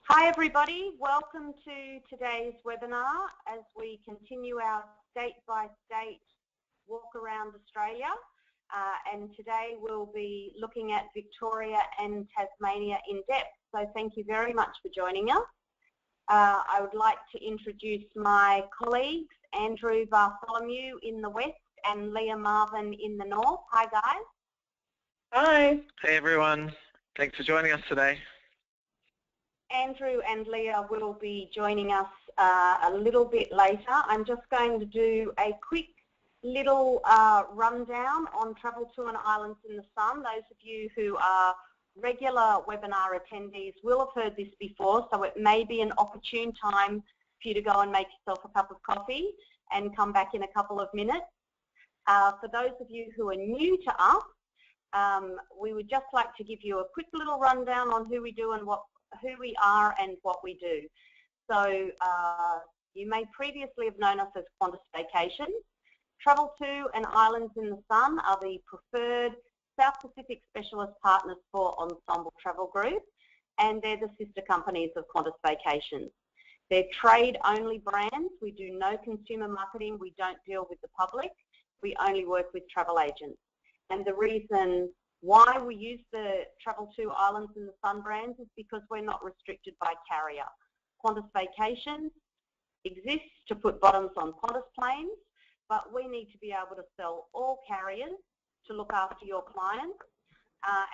Hi everybody, welcome to today's webinar as we continue our state-by-state walk around Australia, and today we'll be looking at Victoria and Tasmania in depth. So thank you very much for joining us. I would like to introduce my colleagues, Andrew Bartholomew in the west and Leah Marvin in the north. Hi guys. Hi. Hey everyone, thanks for joining us today. Andrew and Leah will be joining us a little bit later. I'm just going to do a quick little rundown on Travel to and Islands in the Sun. Those of you who are regular webinar attendees will have heard this before, so it may be an opportune time for you to go and make yourself a cup of coffee and come back in a couple of minutes. For those of you who are new to us, we would just like to give you a quick little rundown on who we do and who we are and what we do. So you may previously have known us as Qantas Vacations. Travel to and Islands in the Sun are the preferred South Pacific specialist partners for Ensemble Travel Group, and they're the sister companies of Qantas Vacations. They're trade-only brands. We do no consumer marketing. We don't deal with the public. We only work with travel agents. And the reason why we use the Travel to Islands in the Sun brands is because we're not restricted by carrier. Qantas Vacations exists to put bottoms on Qantas planes, but we need to be able to sell all carriers to look after your clients.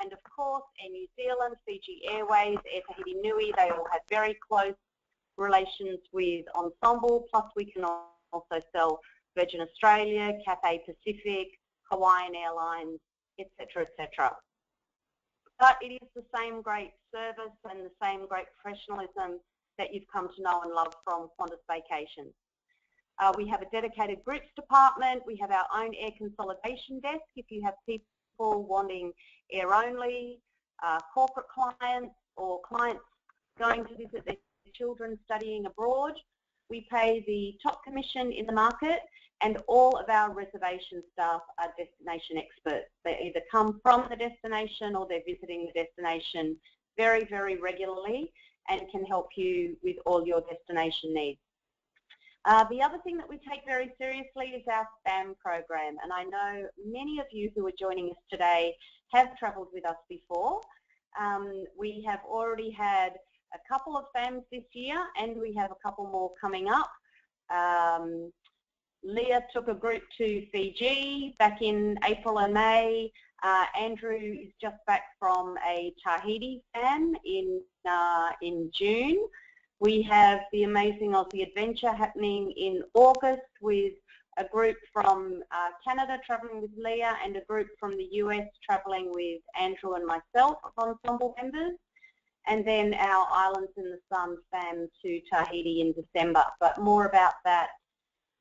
And of course, Air New Zealand, Fiji Airways, Air Tahiti Nui, they all have very close relations with Ensemble, plus we can also sell Virgin Australia, Cathay Pacific, Hawaiian Airlines, etc., etc. But it is the same great service and the same great professionalism that you've come to know and love from Qantas Vacations. We have a dedicated groups department. We have our own air consolidation desk if you have people wanting air only, corporate clients or clients going to visit their children studying abroad. We pay the top commission in the market, and all of our reservation staff are destination experts. They either come from the destination or they're visiting the destination very, very regularly and can help you with all your destination needs. The other thing that we take very seriously is our spam program, and I know many of you who are joining us today have travelled with us before. We have already had a couple of FAMs this year, and we have a couple more coming up. Leah took a group to Fiji back in April and May. Andrew is just back from a Tahiti FAM in June. We have the Amazing Aussie Adventure happening in August with a group from Canada travelling with Leah and a group from the US travelling with Andrew and myself, Ensemble members. And then our Islands in the Sun FAM to Tahiti in December, but more about that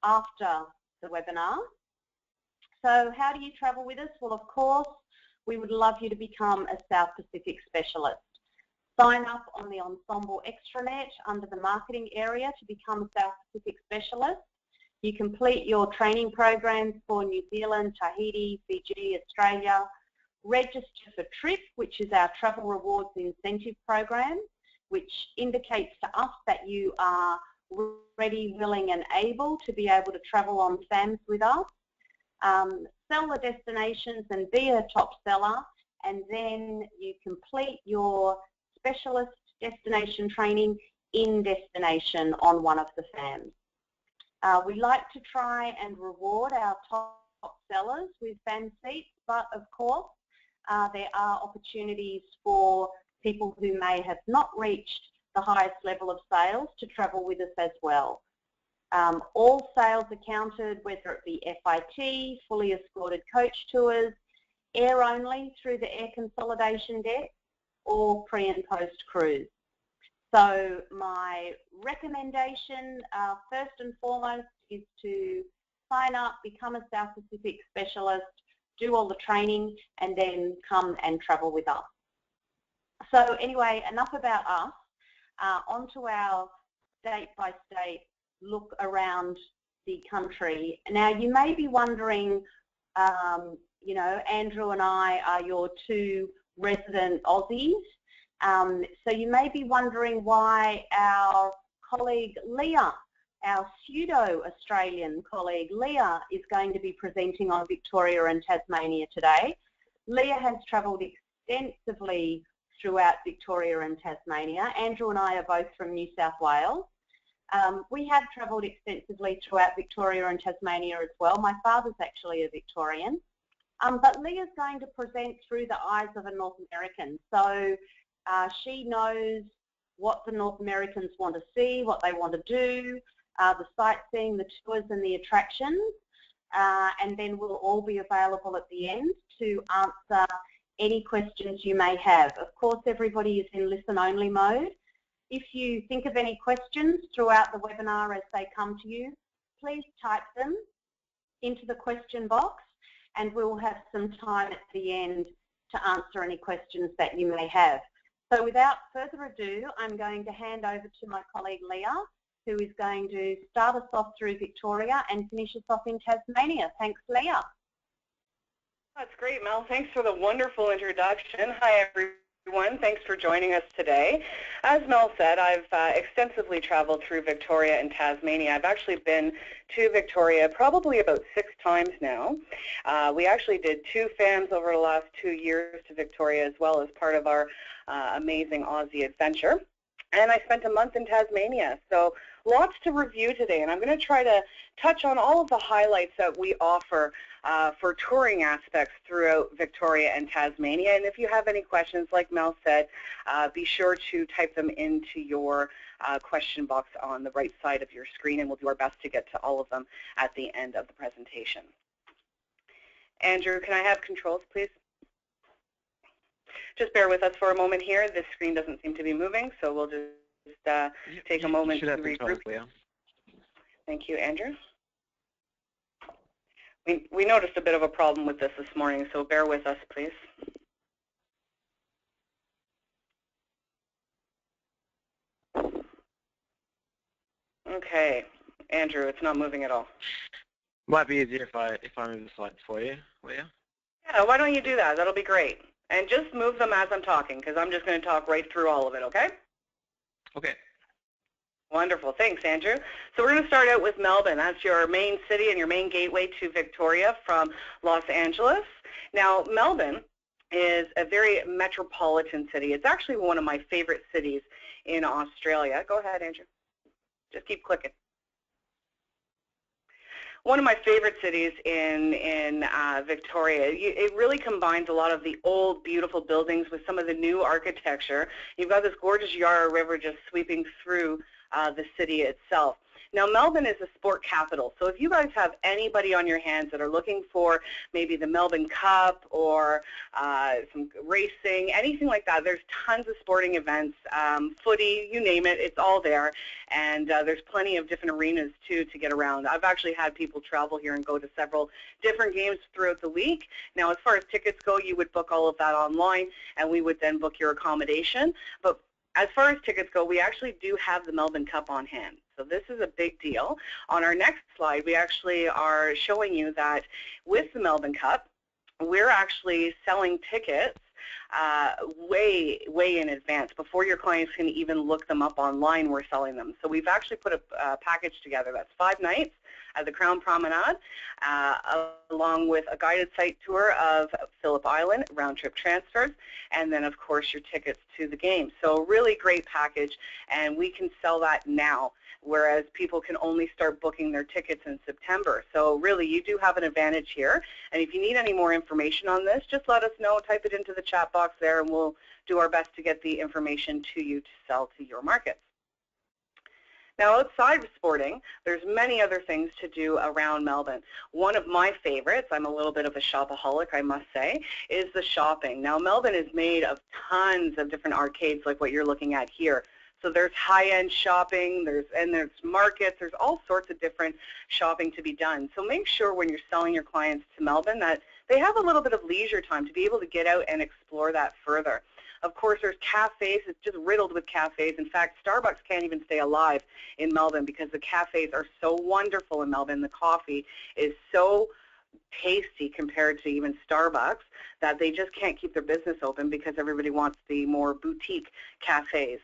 after the webinar. So how do you travel with us? Well, of course, we would love you to become a South Pacific specialist. Sign up on the Ensemble extranet under the marketing area to become a South Pacific specialist. You complete your training programs for New Zealand, Tahiti, Fiji, Australia. Register for TRIP, which is our Travel Rewards Incentive Program, which indicates to us that you are ready, willing and able to be able to travel on FAMs with us. Sell the destinations and be a top seller, and then you complete your specialist destination training in destination on one of the FAMs. We like to try and reward our top sellers with FAM seats, but of course there are opportunities for people who may have not reached the highest level of sales to travel with us as well. All sales are counted, whether it be FIT, fully escorted coach tours, air only through the air consolidation desk, or pre and post cruise. So my recommendation first and foremost is to sign up, become a South Pacific specialist, do all the training, and then come and travel with us. So anyway, enough about us. Onto our state-by-state look around the country. Now, you may be wondering, you know, Andrew and I are your two resident Aussies. So you may be wondering why our colleague Leah, our pseudo-Australian colleague Leah, is going to be presenting on Victoria and Tasmania today. Leah has travelled extensively throughout Victoria and Tasmania. Andrew and I are both from New South Wales. We have travelled extensively throughout Victoria and Tasmania as well. My father's actually a Victorian. But Leah's going to present through the eyes of a North American. So she knows what the North Americans want to see, what they want to do, the sightseeing, the tours and the attractions. And then we'll all be available at the end to answer any questions you may have. Of course, everybody is in listen-only mode. If you think of any questions throughout the webinar as they come to you, please type them into the question box and we'll have some time at the end to answer any questions that you may have. So without further ado, I'm going to hand over to my colleague Leah, who is going to start us off through Victoria and finish us off in Tasmania. Thanks, Leah. That's great, Mel. Thanks for the wonderful introduction. Hi, everyone. Thanks for joining us today. As Mel said, I've extensively traveled through Victoria and Tasmania. I've actually been to Victoria probably about 6 times now. We actually did 2 FAMs over the last 2 years to Victoria as well as part of our amazing Aussie adventure. And I spent a month in Tasmania. So lots to review today, and I'm going to try to touch on all of the highlights that we offer for touring aspects throughout Victoria and Tasmania. And if you have any questions, like Mel said, be sure to type them into your question box on the right side of your screen, and we'll do our best to get to all of them at the end of the presentation. Andrew, can I have controls, please? Just bear with us for a moment here. This screen doesn't seem to be moving, so we'll just take a moment to regroup. Thank you, Andrew. We noticed a bit of a problem with this morning, so bear with us, please. Okay, Andrew, it's not moving at all. Might be easier if I move the slides for you, Leah. Yeah, why don't you do that? That'll be great. And just move them as I'm talking, because I'm just going to talk right through all of it, okay? Okay. Wonderful. Thanks, Andrew. So we're going to start out with Melbourne. That's your main city and your main gateway to Victoria from Los Angeles. Now, Melbourne is a very metropolitan city. It's actually one of my favorite cities in Australia. Go ahead, Andrew. Just keep clicking. One of my favorite cities in Victoria. It really combines a lot of the old, beautiful buildings with some of the new architecture. You've got this gorgeous Yarra River just sweeping through the city itself. Now, Melbourne is a sport capital, so if you guys have anybody on your hands that are looking for maybe the Melbourne Cup or some racing, anything like that, there's tons of sporting events, footy, you name it, it's all there, and there's plenty of different arenas, too, to get around. I've actually had people travel here and go to several different games throughout the week. Now, as far as tickets go, you would book all of that online, and we would then book your accommodation. But as far as tickets go, we actually do have the Melbourne Cup on hand. So this is a big deal. On our next slide, we actually are showing you that with the Melbourne Cup, we're actually selling tickets way in advance. Before your clients can even look them up online, we're selling them. So we've actually put a package together that's 5 nights at the Crown Promenade, along with a guided site tour of Phillip Island, round-trip transfers, and then, of course, your tickets to the game. So really great package, and we can sell that now, whereas people can only start booking their tickets in September. So really, you do have an advantage here. And if you need any more information on this, just let us know. Type it into the chat box there, and we'll do our best to get the information to you to sell to your markets. Now, outside of sporting, there's many other things to do around Melbourne. One of my favorites, I'm a little bit of a shopaholic, I must say, is the shopping. Now, Melbourne is made of tons of different arcades like what you're looking at here. So there's high-end shopping, there's markets, there's all sorts of different shopping to be done. So make sure when you're selling your clients to Melbourne that they have a little bit of leisure time to be able to get out and explore that further. Of course, there's cafes. It's just riddled with cafes. In fact, Starbucks can't even stay alive in Melbourne because the cafes are so wonderful in Melbourne. The coffee is so tasty compared to even Starbucks that they just can't keep their business open because everybody wants the more boutique cafes.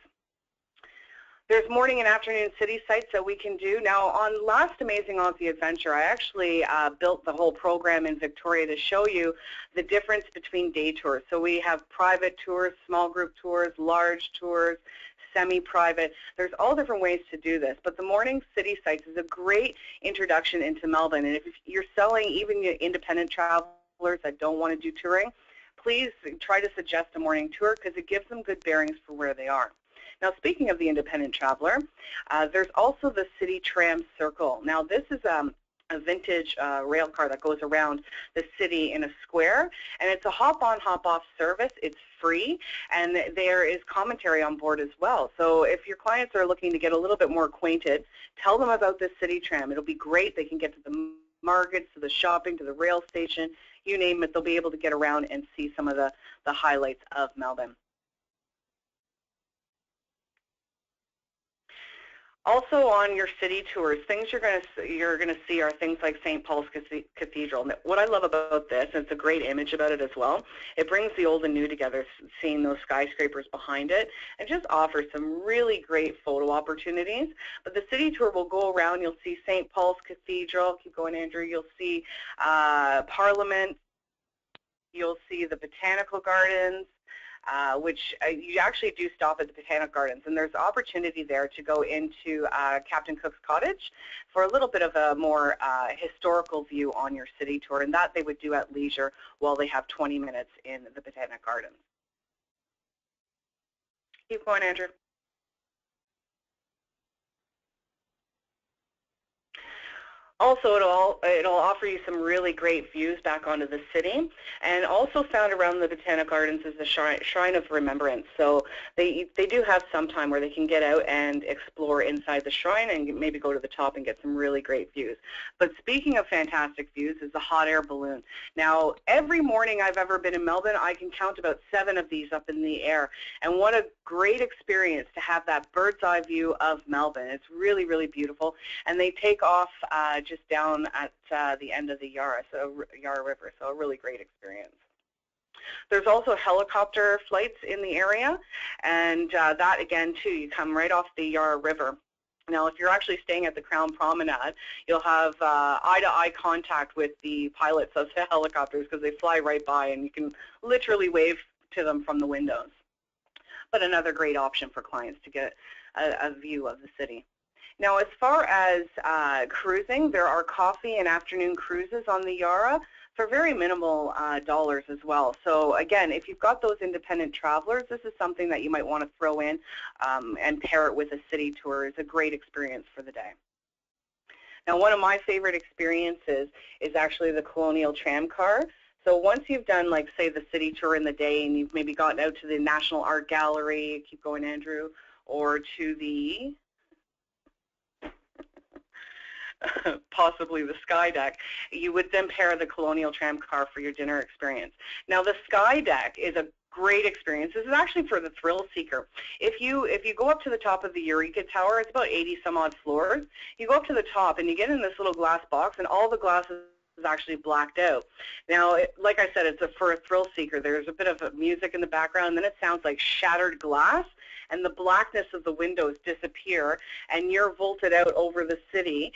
There's morning and afternoon city sites that we can do. Now, on last Amazing Aussie Adventure, I actually built the whole program in Victoria to show you the difference between day tours. So we have private tours, small group tours, large tours, semi-private. There's all different ways to do this, but the morning city sites is a great introduction into Melbourne. And if you're selling even independent travelers that don't want to do touring, please try to suggest a morning tour because it gives them good bearings for where they are. Now, speaking of the independent traveler, there's also the City Tram Circle. Now, this is a vintage rail car that goes around the city in a square, and it's a hop-on, hop-off service. It's free, and there is commentary on board as well. So if your clients are looking to get a little bit more acquainted, tell them about this City Tram. It'll be great. They can get to the markets, to the shopping, to the rail station, you name it. They'll be able to get around and see some of the highlights of Melbourne. Also on your city tours, things you're going to see are things like St. Paul's Cathedral. What I love about this, and it's a great image about it as well, it brings the old and new together, seeing those skyscrapers behind it, and just offers some really great photo opportunities. But the city tour will go around. You'll see St. Paul's Cathedral. Keep going, Andrew. You'll see Parliament. You'll see the Botanical Gardens. Which you actually do stop at the Botanic Gardens, and there's opportunity there to go into Captain Cook's Cottage for a little bit of a more historical view on your city tour, and that they would do at leisure while they have 20 minutes in the Botanic Gardens. Keep going, Andrew. Also, it'll offer you some really great views back onto the city, and also found around the Botanic Gardens is the Shrine of Remembrance. So they do have some time where they can get out and explore inside the shrine and maybe go to the top and get some really great views. But speaking of fantastic views is the hot air balloon. Now, every morning I've ever been in Melbourne, I can count about 7 of these up in the air, and what a great experience to have that bird's eye view of Melbourne. It's really, really beautiful, and they take off just down at the end of the Yarra River, so a really great experience. There's also helicopter flights in the area, and that again too, you come right off the Yarra River. Now, if you're actually staying at the Crown Promenade, you'll have eye-to-eye contact with the pilots of the helicopters because they fly right by, and you can literally wave to them from the windows. But another great option for clients to get a view of the city. Now, as far as cruising, there are coffee and afternoon cruises on the Yarra for very minimal dollars as well. So again, if you've got those independent travelers, this is something that you might want to throw in and pair it with a city tour. It's a great experience for the day. Now, one of my favorite experiences is actually the Colonial Tram Car. So once you've done, like, say, the city tour in the day, and you've maybe gotten out to the National Art Gallery, keep going, Andrew, or to the possibly the Sky Deck, you would then pair the Colonial Tram Car for your dinner experience. Now, the Sky Deck is a great experience. This is actually for the thrill seeker. If you go up to the top of the Eureka Tower, it's about 80 some odd floors. You go up to the top and you get in this little glass box, and all the glasses is actually blacked out. Now, like I said, it's for a thrill seeker. There's a bit of music in the background, and then it sounds like shattered glass, and the blackness of the windows disappear, and you're vaulted out over the city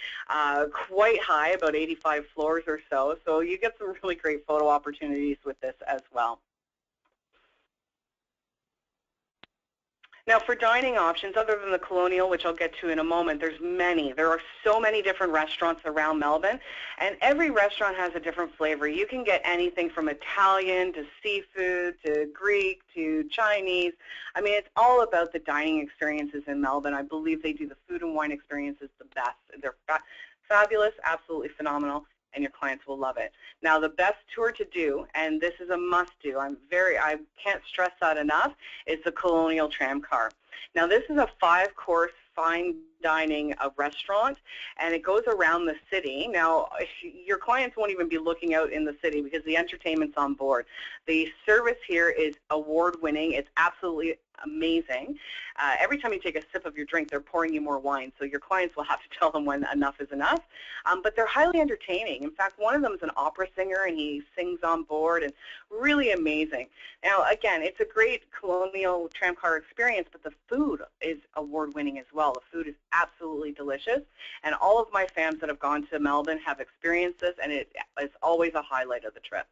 quite high, about 85 floors or so. So you get some really great photo opportunities with this as well. Now, for dining options, other than the Colonial, which I'll get to in a moment, there's many. There are so many different restaurants around Melbourne, and every restaurant has a different flavor. You can get anything from Italian to seafood to Greek to Chinese. I mean, it's all about the dining experiences in Melbourne. I believe they do the food and wine experiences the best. They're fabulous, absolutely phenomenal, and your clients will love it. Now, the best tour to do, and this is a must-do, I can't stress that enough, is the Colonial Tram Car. Now, this is a 5-course fine dining restaurant, and it goes around the city. Now, your clients won't even be looking out in the city because the entertainment's on board. The service here is award-winning. It's absolutely amazing. Every time you take a sip of your drink, they're pouring you more wine, so your clients will have to tell them when enough is enough. But they're highly entertaining. In fact, one of them is an opera singer, and he sings on board, and really amazing. Now, again, it's a great colonial tramcar experience, but the food is award-winning as well. The food is absolutely delicious, and all of my fans that have gone to Melbourne have experienced this, and it is always a highlight of the trip.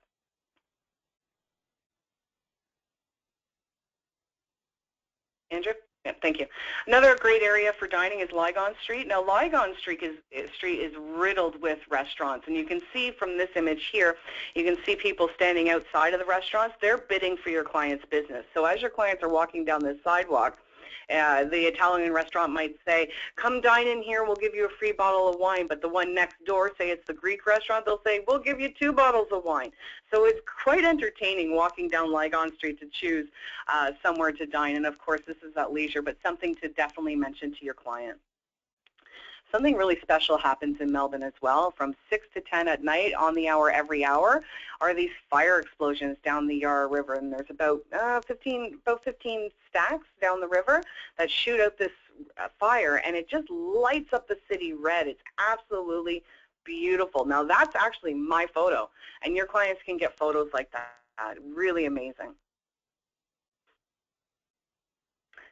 Andrew? Yeah, thank you. Another great area for dining is Lygon Street. Now, Lygon Street is riddled with restaurants, and you can see from this image here, you can see people standing outside of the restaurants. They're bidding for your client's business. So as your clients are walking down this sidewalk, the Italian restaurant might say, come dine in here, we'll give you a free bottle of wine. But the one next door, say it's the Greek restaurant, they'll say, we'll give you 2 bottles of wine. So it's quite entertaining walking down Lygon Street to choose somewhere to dine. And of course, this is at leisure, but something to definitely mention to your client. Something really special happens in Melbourne as well. From 6 to 10 at night, on the hour, every hour, are these fire explosions down the Yarra River. And there's about 15 stacks down the river that shoot out this fire, and it just lights up the city red. It's absolutely beautiful. Now, that's actually my photo, and your clients can get photos like that. Really amazing.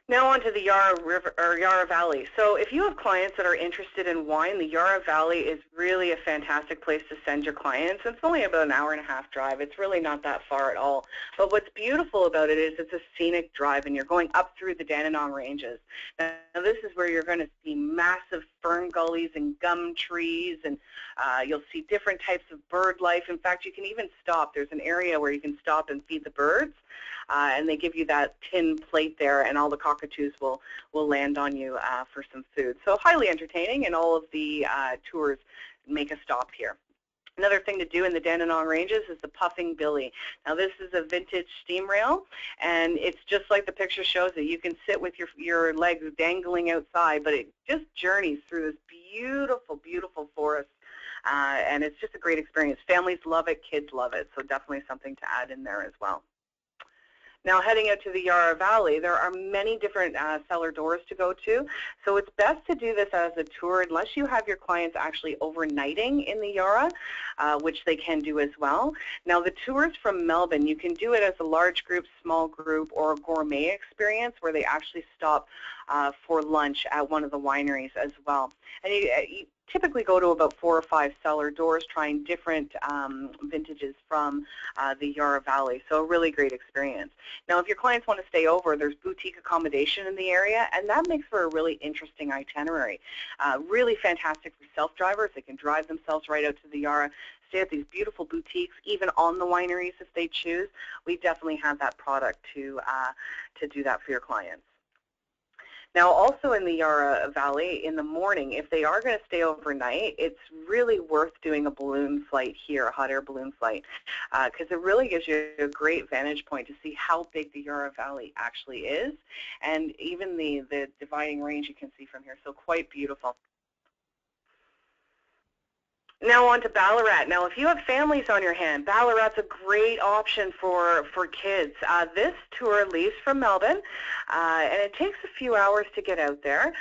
Now on to the Yarra River or Yarra Valley. So if you have clients that are interested in wine, the Yarra Valley is really a fantastic place to send your clients. It's only about an 1.5-hour drive. It's really not that far at all. But what's beautiful about it is it's a scenic drive, and you're going up through the Dandenong Ranges. Now this is where you're going to see massive fern gullies and gum trees, and you'll see different types of bird life. In fact, you can even stop. There's an area where you can stop and feed the birds. And they give you that tin plate there, and all the cockatoos will land on you for some food. So highly entertaining, and all of the tours make a stop here. Another thing to do in the Dandenong Ranges is the Puffing Billy. Now this is a vintage steam rail, and it's just like the picture shows it. You can sit with your legs dangling outside, but it just journeys through this beautiful, beautiful forest. And it's just a great experience. Families love it, kids love it, so definitely something to add in there as well. Now, heading out to the Yarra Valley, there are many different cellar doors to go to, so it's best to do this as a tour unless you have your clients actually overnighting in the Yarra, which they can do as well. Now, the tours from Melbourne, you can do it as a large group, small group, or a gourmet experience where they actually stop for lunch at one of the wineries as well. And you typically go to about 4 or 5 cellar doors trying different vintages from the Yarra Valley, so a really great experience. Now, if your clients want to stay over, there's boutique accommodation in the area, and that makes for a really interesting itinerary. Really fantastic for self-drivers. They can drive themselves right out to the Yarra, stay at these beautiful boutiques, even on the wineries if they choose. We definitely have that product to do that for your clients. Now, also in the Yarra Valley, in the morning, if they are going to stay overnight, it's really worth doing a balloon flight here, a hot air balloon flight, because it really gives you a great vantage point to see how big the Yarra Valley actually is, and even the dividing range you can see from here, so quite beautiful. Now on to Ballarat. Now, if you have families on your hand, Ballarat's a great option for kids. This tour leaves from Melbourne, and it takes a few hours to get out there.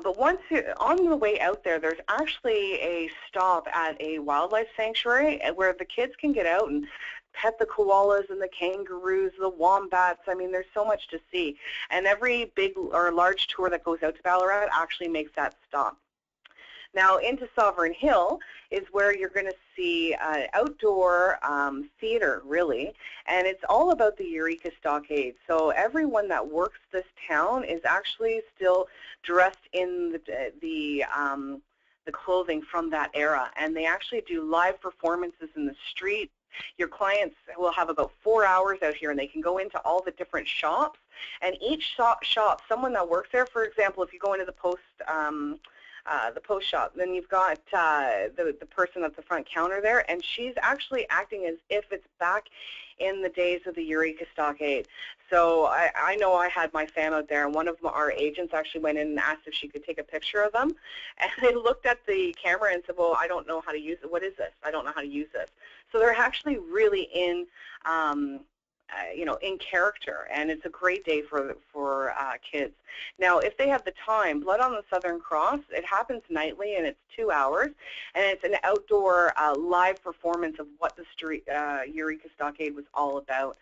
But once you're on the way out there, there's actually a stop at a wildlife sanctuary where the kids can get out and pet the koalas and the kangaroos, the wombats. I mean, there's so much to see. And every big or large tour that goes out to Ballarat actually makes that stop. Now, into Sovereign Hill is where you're going to see outdoor theater, really, and it's all about the Eureka Stockade. So everyone that works this town is actually still dressed in the clothing from that era, and they actually do live performances in the street. Your clients will have about 4 hours out here, and they can go into all the different shops, and each shop, someone that works there, for example, if you go into the post shop, then you've got the person at the front counter there, and she's actually acting as if it's back in the days of the Eureka Stockade. So I know I had my fam out there, and one of our agents actually went in and asked if she could take a picture of them, and they looked at the camera and said, well, I don't know how to use it. What is this? I don't know how to use this. So they're actually really in in character, and it's a great day for kids. Now, if they have the time, Blood on the Southern Cross, it happens nightly, and it's 2 hours, and it's an outdoor live performance of what the Eureka Stockade was all about.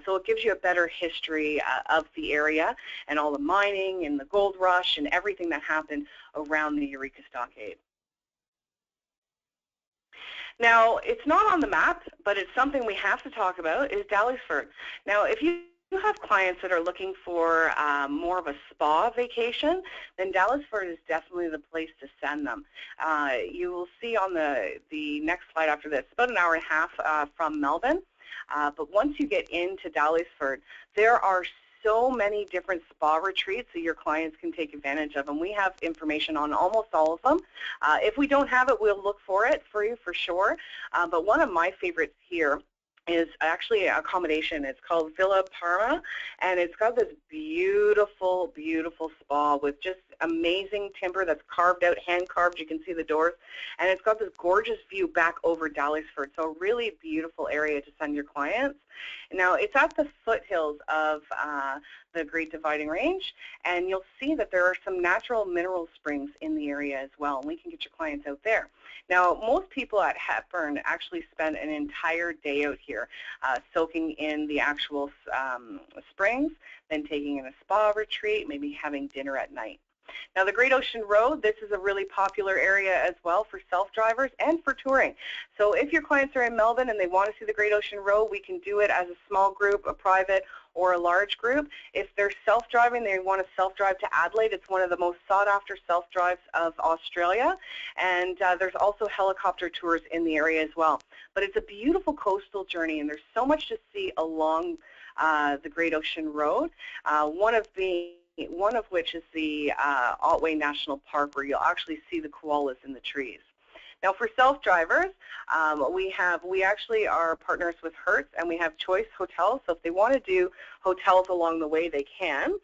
So it gives you a better history of the area and all the mining and the gold rush and everything that happened around the Eureka Stockade. Now, it's not on the map, but it's something we have to talk about, is Daly'sford. Now, if you have clients that are looking for more of a spa vacation, then Daly'sford is definitely the place to send them. You will see on the next slide after this, about an hour and a half from Melbourne. But once you get into Daly'sford, there are so many different spa retreats that your clients can take advantage of, and we have information on almost all of them. If we don't have it, we'll look for it for you for sure. But one of my favorites here is actually an accommodation. It's called Villa Parma, and it's got this beautiful, beautiful spa with just amazing timber that's carved out, hand carved. You can see the doors, and it's got this gorgeous view back over Daly'sford. So a really beautiful area to send your clients. Now, it's at the foothills of the Great Dividing Range, and you'll see that there are some natural mineral springs in the area as well, and we can get your clients out there. Now, most people at Hepburn actually spend an entire day out here soaking in the actual springs, then taking in a spa retreat, maybe having dinner at night. Now, the Great Ocean Road, this is a really popular area as well for self-drivers and for touring. So if your clients are in Melbourne and they want to see the Great Ocean Road, we can do it as a small group, a private, or a large group. If they're self-driving, they want to self-drive to Adelaide. It's one of the most sought-after self-drives of Australia. And there's also helicopter tours in the area as well. But it's a beautiful coastal journey, and there's so much to see along the Great Ocean Road. One of which is the Otway National Park, where you'll actually see the koalas in the trees. Now, for self-drivers, we actually are partners with Hertz, and we have choice hotels. So if they want to do hotels along the way, they can.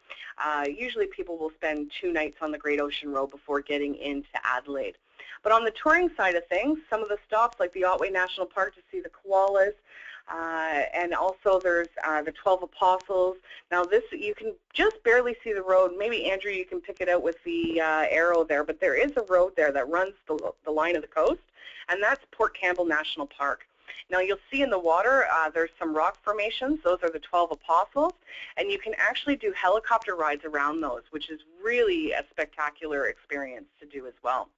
Usually people will spend 2 nights on the Great Ocean Road before getting into Adelaide. But on the touring side of things, some of the stops like the Otway National Park to see the koalas, and also there's the 12 Apostles. Now this, you can just barely see the road. Maybe Andrew, you can pick it out with the arrow there, but there is a road there that runs the line of the coast, and that's Port Campbell National Park. Now you'll see in the water there's some rock formations. Those are the 12 Apostles, and you can actually do helicopter rides around those, which is really a spectacular experience to do as well.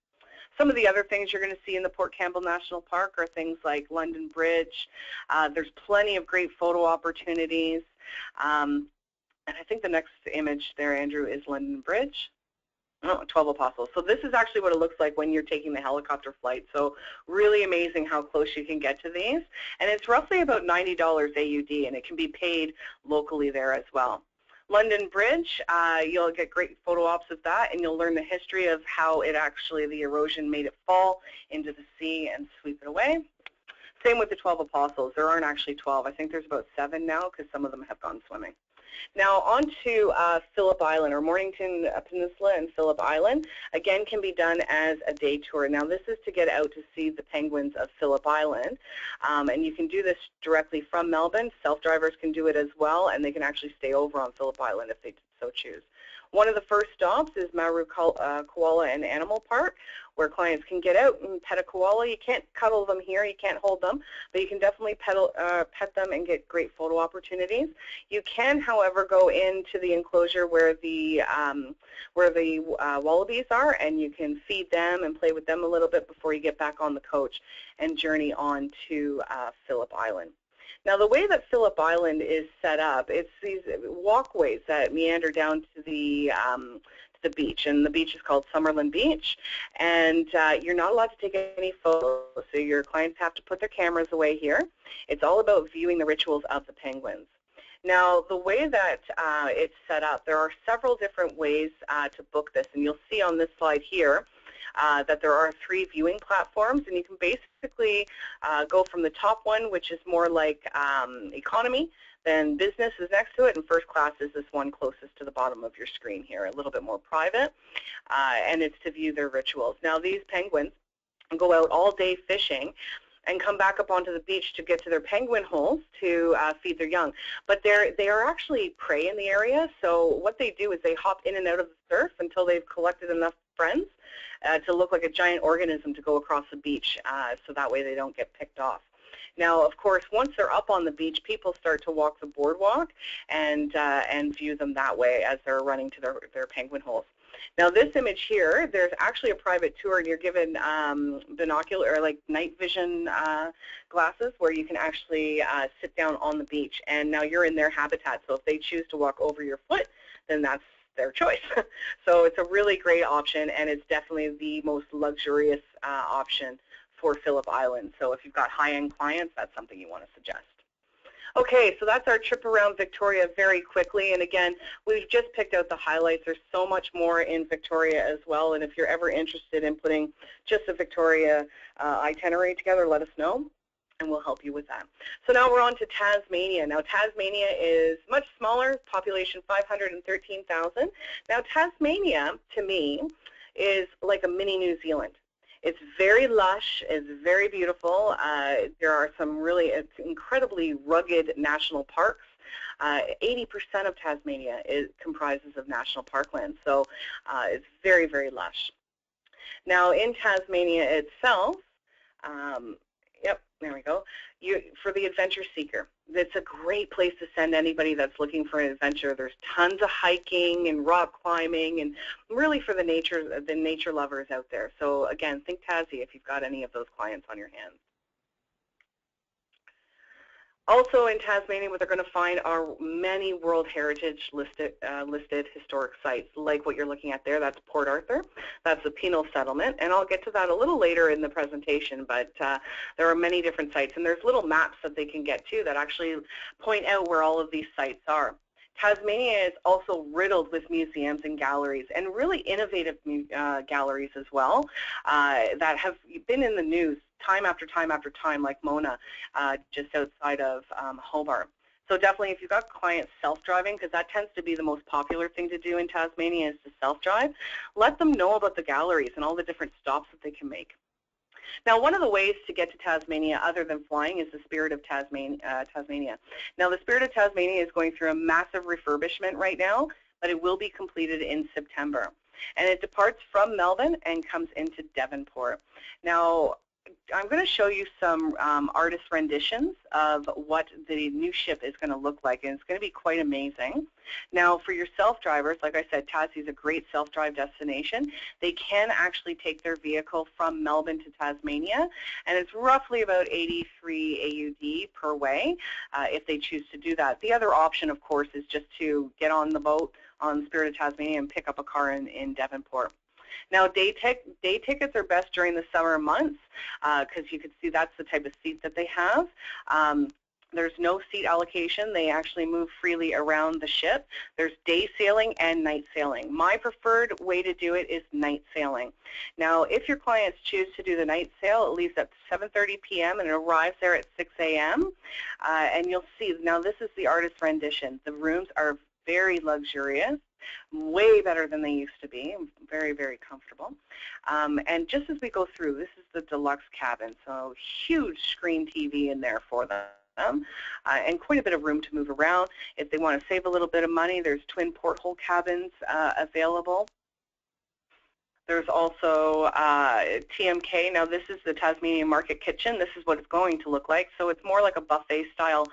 Some of the other things you're going to see in the Port Campbell National Park are things like London Bridge. There's plenty of great photo opportunities. And I think the next image there, Andrew, is London Bridge. Oh, 12 Apostles. So this is actually what it looks like when you're taking the helicopter flight. So really amazing how close you can get to these. And it's roughly about $90 AUD, and it can be paid locally there as well. London Bridge, you'll get great photo ops of that, and you'll learn the history of how it actually, the erosion made it fall into the sea and sweep it away. Same with the 12 Apostles. There aren't actually 12. I think there's about 7 now because some of them have gone swimming. Now on to Phillip Island, or Mornington Peninsula and Phillip Island. Again, can be done as a day tour. Now this is to get out to see the penguins of Phillip Island, and you can do this directly from Melbourne. Self-drivers can do it as well, and they can actually stay over on Phillip Island if they so choose. One of the first stops is Maru Koala and Animal Park, where clients can get out and pet a koala. You can't cuddle them here, you can't hold them, but you can definitely pet them and get great photo opportunities. You can, however, go into the enclosure where the wallabies are, and you can feed them and play with them a little bit before you get back on the coach and journey on to Phillip Island. Now, the way that Phillip Island is set up, it's these walkways that meander down to the beach, and the beach is called Summerlin Beach, and you're not allowed to take any photos, so your clients have to put their cameras away here. It's all about viewing the rituals of the penguins. Now, the way that it's set up, there are several different ways to book this, and you'll see on this slide here that there are 3 viewing platforms, and you can basically go from the top one, which is more like economy, then business is next to it, and first class is this one closest to the bottom of your screen here, a little bit more private, and it's to view their rituals. Now these penguins go out all day fishing, and come back up onto the beach to get to their penguin holes to feed their young. But they are actually prey in the area, so what they do is they hop in and out of the surf until they've collected enough friends to look like a giant organism to go across the beach, so that way they don't get picked off. Now, of course, once they're up on the beach, people start to walk the boardwalk and view them that way as they're running to their penguin holes. Now, this image here, there's actually a private tour, and you're given binocular or like night vision glasses where you can actually sit down on the beach. And now you're in their habitat, so if they choose to walk over your foot, then that's their choice. So it's a really great option, and it's definitely the most luxurious option for Phillip Island. So if you've got high-end clients, that's something you want to suggest. Okay, so that's our trip around Victoria very quickly, and again, we've just picked out the highlights. There's so much more in Victoria as well, and if you're ever interested in putting just a Victoria itinerary together, let us know, and we'll help you with that. So now we're on to Tasmania. Now Tasmania is much smaller, population 513,000. Now Tasmania, to me, is like a mini New Zealand. It's very lush, it's very beautiful. There are some really incredibly rugged national parks. 80% of Tasmania comprises of national parkland, so it's very, very lush. Now in Tasmania itself, yep, there we go. For the adventure seeker, it's a great place to send anybody that's looking for an adventure. There's tons of hiking and rock climbing, and really for the nature lovers out there. So again, think Tassie if you've got any of those clients on your hands. Also in Tasmania, what they're going to find are many World Heritage listed historic sites, like what you're looking at there. That's Port Arthur. That's the penal settlement, and I'll get to that a little later in the presentation, but there are many different sites, and there's little maps that they can get to that actually point out where all of these sites are. Tasmania is also riddled with museums and galleries, and really innovative galleries as well, that have been in the news time after time after time, like Mona, just outside of Hobart. So definitely if you've got clients self-driving, because that tends to be the most popular thing to do in Tasmania is to self-drive, let them know about the galleries and all the different stops that they can make. Now, one of the ways to get to Tasmania other than flying is the Spirit of Tasmania. Now, the Spirit of Tasmania is going through a massive refurbishment right now, but it will be completed in September. And it departs from Melbourne and comes into Devonport. Now, I'm going to show you some artist renditions of what the new ship is going to look like, and it's going to be quite amazing. Now, for your self-drivers, like I said, Tassie is a great self-drive destination. They can actually take their vehicle from Melbourne to Tasmania, and it's roughly about 83 AUD per way if they choose to do that. The other option, of course, is just to get on the boat on Spirit of Tasmania and pick up a car in Devonport. Now, day tickets are best during the summer months because you can see that's the type of seat that they have. There's no seat allocation. They actually move freely around the ship. There's day sailing and night sailing. My preferred way to do it is night sailing. Now, if your clients choose to do the night sail, it leaves at 7:30 p.m. and it arrives there at 6 a.m. And you'll see, now this is the artist rendition. The rooms are very luxurious, way better than they used to be, very, very comfortable. And just as we go through, this is the deluxe cabin, so huge screen TV in there for them, and quite a bit of room to move around. If they want to save a little bit of money, there's twin porthole cabins available. There's also TMK. Now this is the Tasmanian Market Kitchen. This is what it's going to look like. So it's more like a buffet style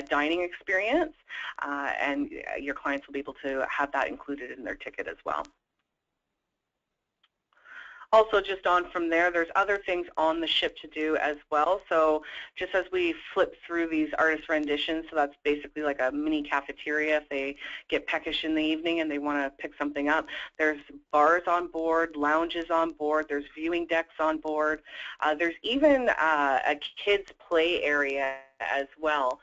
dining experience, and your clients will be able to have that included in their ticket as well. Also, just on from there, there's other things on the ship to do as well. So just as we flip through these artist renditions, so that's basically like a mini cafeteria if they get peckish in the evening and they want to pick something up. There's bars on board, lounges on board, there's viewing decks on board. There's even a kids' play area as well.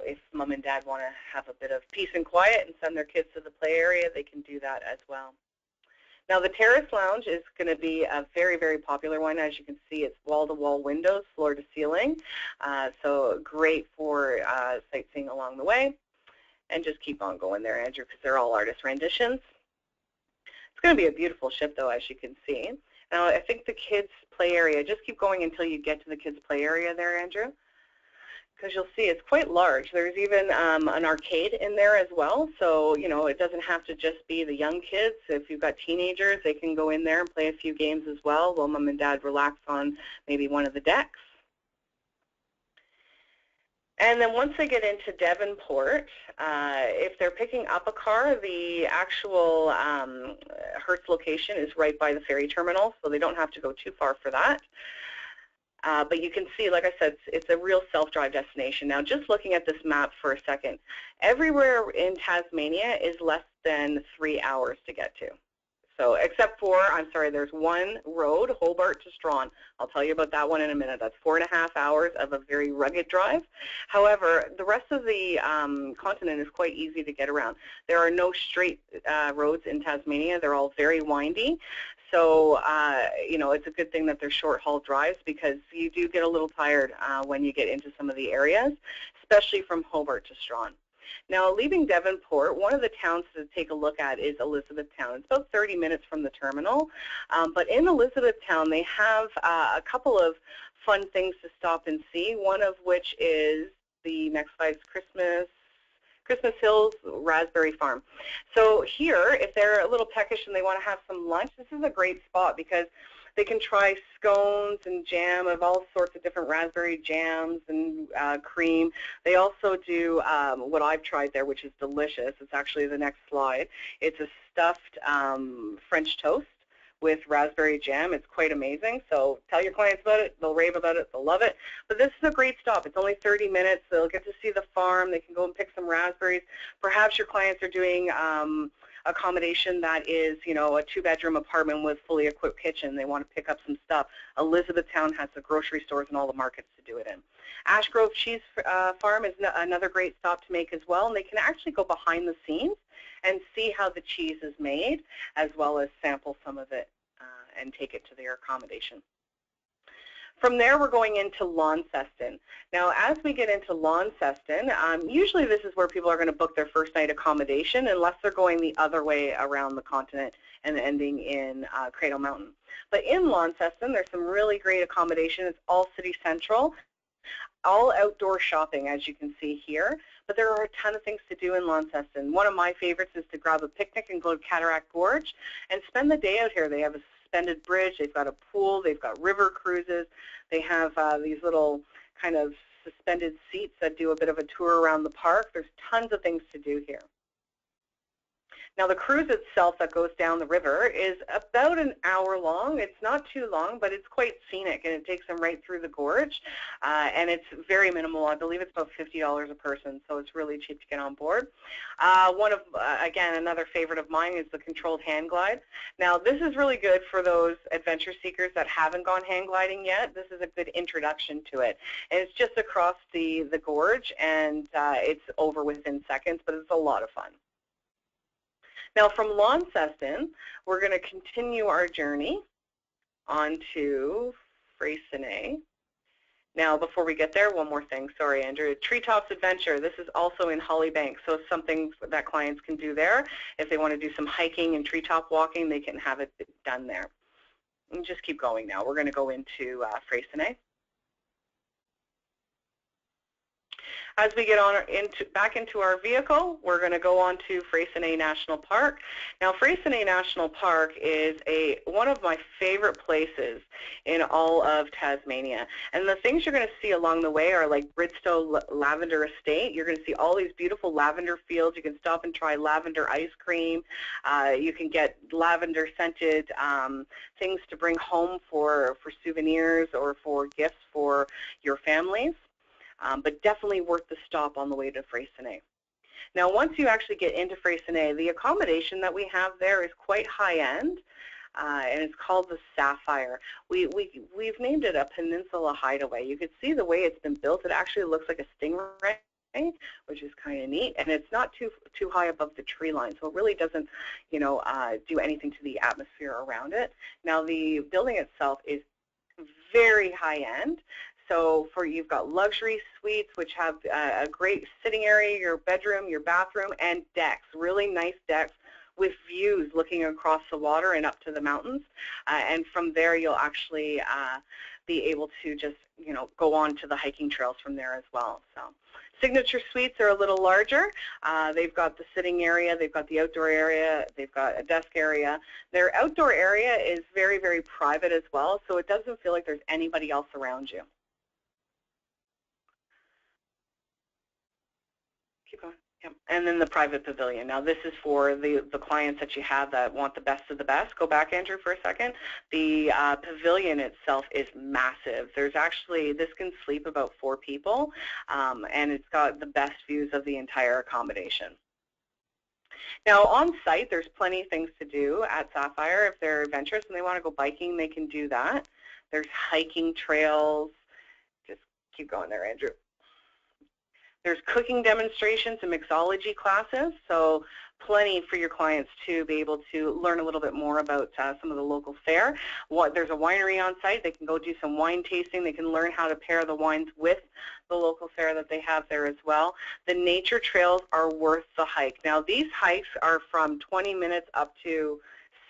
If mom and dad want to have a bit of peace and quiet and send their kids to the play area, they can do that as well. Now the terrace lounge is going to be a very, very popular one. As you can see, it's wall-to-wall windows, floor to ceiling. So great for sightseeing along the way. And just keep on going there, Andrew, because they're all artist renditions. It's going to be a beautiful ship, though, as you can see. Now, I think the kids' play area, just keep going until you get to the kids' play area there, Andrew, because you'll see it's quite large. There's even an arcade in there as well, so you know it doesn't have to just be the young kids. If you've got teenagers, they can go in there and play a few games as well while mom and dad relax on maybe one of the decks. And then once they get into Devonport, if they're picking up a car, the actual Hertz location is right by the ferry terminal, so they don't have to go too far for that. But you can see, like I said, it's a real self-drive destination. Now, just looking at this map for a second, everywhere in Tasmania is less than 3 hours to get to. So except for, I'm sorry, there's one road, Hobart to Strawn. I'll tell you about that one in a minute. That's 4.5 hours of a very rugged drive. However, the rest of the continent is quite easy to get around. There are no straight roads in Tasmania. They're all very windy. So, you know, it's a good thing that they're short-haul drives because you do get a little tired when you get into some of the areas, especially from Hobart to Strawn. Now, leaving Devonport, one of the towns to take a look at is Elizabethtown. It's about 30 minutes from the terminal, but in Elizabethtown, they have a couple of fun things to stop and see, one of which is the next slide's Christmas Hills Raspberry Farm. So here, if they're a little peckish and they want to have some lunch, this is a great spot because they can try scones and jam of all sorts of different raspberry jams and cream. They also do what I've tried there, which is delicious. It's actually the next slide. It's a stuffed French toast with raspberry jam. It's quite amazing. So tell your clients about it. They'll rave about it. They'll love it. But this is a great stop. It's only 30 minutes. They'll get to see the farm. They can go and pick some raspberries. Perhaps your clients are doing accommodation that is, you know, a 2-bedroom apartment with fully equipped kitchen. They want to pick up some stuff. Elizabethtown has the grocery stores and all the markets to do it in. Ash Grove Cheese Farm is another great stop to make as well, and they can actually go behind the scenes and see how the cheese is made, as well as sample some of it and take it to their accommodation. From there, we're going into Launceston. Now, as we get into Launceston, usually this is where people are going to book their first night accommodation unless they're going the other way around the continent and ending in Cradle Mountain. But in Launceston, there's some really great accommodation. It's all city central, all outdoor shopping, as you can see here. But there are a ton of things to do in Launceston. One of my favorites is to grab a picnic and go to Cataract Gorge and spend the day out here. They have a suspended bridge, they've got a pool, they've got river cruises, they have these little kind of suspended seats that do a bit of a tour around the park. There's tons of things to do here. Now, the cruise itself that goes down the river is about an hour long. It's not too long, but it's quite scenic, and it takes them right through the gorge, and it's very minimal. I believe it's about $50 a person, so it's really cheap to get on board. Again, another favorite of mine is the controlled hang glide. Now, this is really good for those adventure seekers that haven't gone hang gliding yet. This is a good introduction to it, and it's just across the gorge, and it's over within seconds, but it's a lot of fun. Now, from Launceston, we're going to continue our journey on to Freycinet. Now, before we get there, one more thing. Sorry, Andrew. Treetops Adventure. This is also in Hollybank, so something that clients can do there. If they want to do some hiking and treetop walking, they can have it done there. And just keep going now. We're going to go into Freycinet. As we get on back into our vehicle, we're going to go on to Freycinet National Park. Now, Freycinet National Park is one of my favorite places in all of Tasmania. And the things you're going to see along the way are like Bridstow Lavender Estate. You're going to see all these beautiful lavender fields. You can stop and try lavender ice cream. You can get lavender scented things to bring home for souvenirs or for gifts for your families. But definitely worth the stop on the way to Freycinet. Now, once you actually get into Freycinet, the accommodation that we have there is quite high-end, and it's called the Sapphire. We've named it a Peninsula Hideaway. You can see the way it's been built. It actually looks like a stingray, which is kind of neat, and it's not too high above the tree line, so it really doesn't, you know, do anything to the atmosphere around it. Now, the building itself is very high-end. So you've got luxury suites, which have a great sitting area, your bedroom, your bathroom, and decks, really nice decks with views looking across the water and up to the mountains. And from there, you'll actually be able to just, go on to the hiking trails from there as well. So signature suites are a little larger. They've got the sitting area, they've got the outdoor area, they've got a desk area. Their outdoor area is very, very private as well, so it doesn't feel like there's anybody else around you. Keep going. Yep. And then the private pavilion. Now this is for the clients that you have that want the best of the best. Go back, Andrew, for a second. The pavilion itself is massive. There's actually, this can sleep about 4 people, and it's got the best views of the entire accommodation. Now on site, there's plenty of things to do at Sapphire. If they're adventurous and they want to go biking, they can do that. There's hiking trails. Just keep going there, Andrew. There's cooking demonstrations and mixology classes, so plenty for your clients to be able to learn a little bit more about some of the local fare. There's a winery on site. They can go do some wine tasting. They can learn how to pair the wines with the local fare that they have there as well. The nature trails are worth the hike. Now these hikes are from 20 minutes up to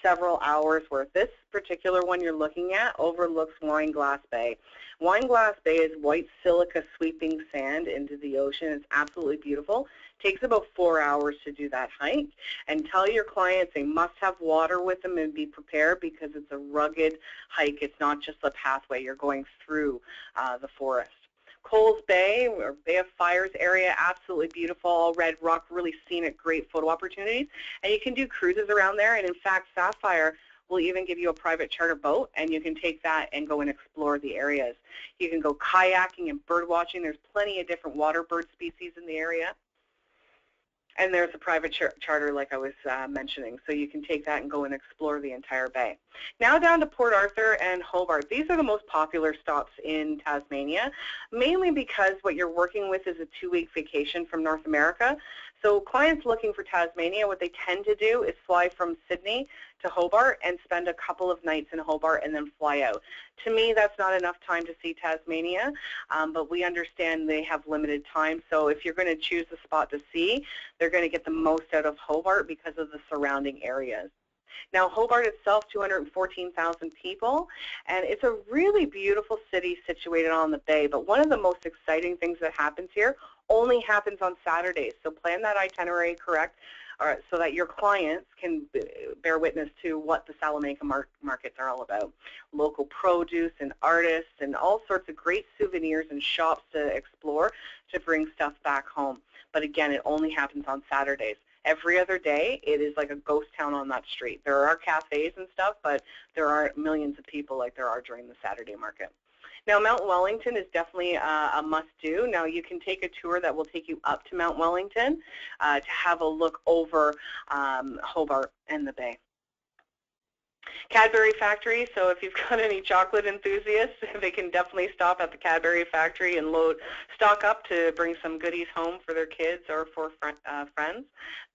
several hours worth. This particular one you're looking at overlooks Wineglass Bay. Wineglass Bay is white silica sweeping sand into the ocean. It's absolutely beautiful. It takes about 4 hours to do that hike. And tell your clients they must have water with them and be prepared because it's a rugged hike. It's not just a pathway. You're going through the forest. Coles Bay, or Bay of Fires area, absolutely beautiful, all red rock, really scenic, great photo opportunities. And you can do cruises around there, and in fact, Sapphire will even give you a private charter boat, and you can take that and go and explore the areas. You can go kayaking and bird watching. There's plenty of different water bird species in the area. And there's a private charter like I was mentioning, so you can take that and go and explore the entire bay. Now down to Port Arthur and Hobart. These are the most popular stops in Tasmania, mainly because what you're working with is a 2-week vacation from North America. So clients looking for Tasmania, what they tend to do is fly from Sydney to Hobart and spend a couple of nights in Hobart and then fly out. To me, that's not enough time to see Tasmania, but we understand they have limited time. So if you're going to choose a spot to see, they're going to get the most out of Hobart because of the surrounding areas. Now, Hobart itself, 214,000 people, and it's a really beautiful city situated on the bay. But one of the most exciting things that happens here only happens on Saturdays. So plan that itinerary correct so that your clients can bear witness to what the Salamanca markets are all about. Local produce and artists and all sorts of great souvenirs and shops to explore to bring stuff back home. But again, it only happens on Saturdays. Every other day, it is like a ghost town on that street. There are cafes and stuff, but there aren't millions of people like there are during the Saturday market. Now, Mount Wellington is definitely a must-do. Now, you can take a tour that will take you up to Mount Wellington to have a look over Hobart and the bay. Cadbury Factory, so if you've got any chocolate enthusiasts, they can definitely stop at the Cadbury Factory and stock up to bring some goodies home for their kids or for friends.